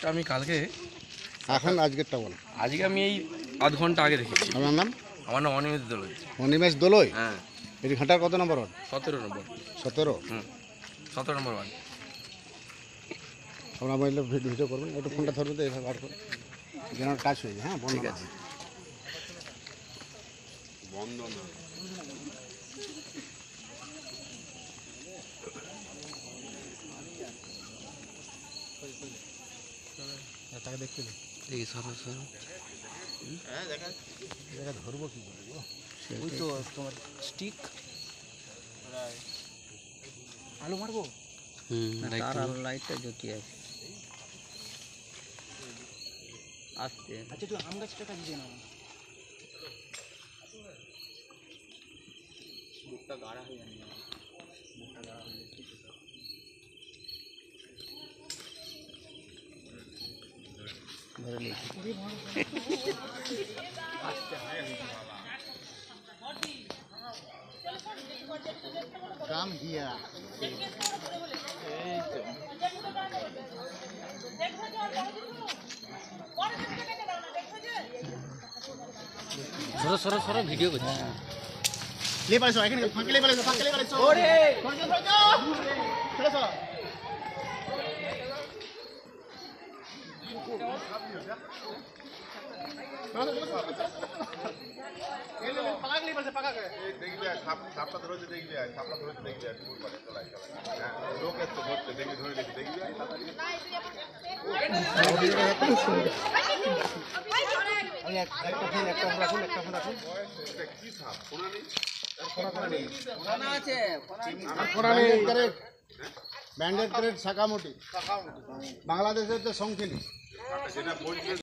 আমি কালকে এখন আজকেরটা বলো। আজকে আমি এই আধ ঘন্টা আগে দেখেছি। আমার নাম আমার নাম অনিমেষ দোলই। অনিমেষ দোলই। হ্যাঁ, এটি ঘাটার কত নম্বর ওয়ার্ড? 17 নম্বর। 17। 17 নম্বর ওয়ার্ড। আপনার মোবাইলে ভিডিও করবেন, একটু ফোনটা ধরবেন তো এইভাবে বার করুন, যেন টাচ হয়ে যায়। হ্যাঁ, ঠিক আছে। বন্ধ না। তাকে দেখতে দিন। দেখি সরো সরো। হ্যাঁ, দেখা ধরবো কি করে? ওই তো তোমার স্টিক আলু মারবো। তার আলো লাইটটা জ্যোতি আছে আসতে। আচ্ছা, তুই আম গাছটা কাজে দিয়ে না। মুখটা গাঢ়া হয়ে যাবে। মুখটা গাঢ়া হয়ে যাচ্ছে। ধরে নিয়েছি। কাম হিয়া। সরো সরো সরো ভিডিও করছি। লে পাইছো এখানে ফাঁকে লে পাইছো ওরে চলে চলো। দেখবি সাপটা ধরেছে, দেখবি সাপটা ধরেছে, দেখবি পুকুর পাড়ে চলাই চলাই। হ্যাঁ, লোক এসছে ধরতে, দেখবি ধরে দেখবি দেখবি কি সাপ ফোনা নেই, ব্যান্ডেড ক্রেট শাখামুটি বাংলাদেশের তো সংখ্যানি যেটা বলছে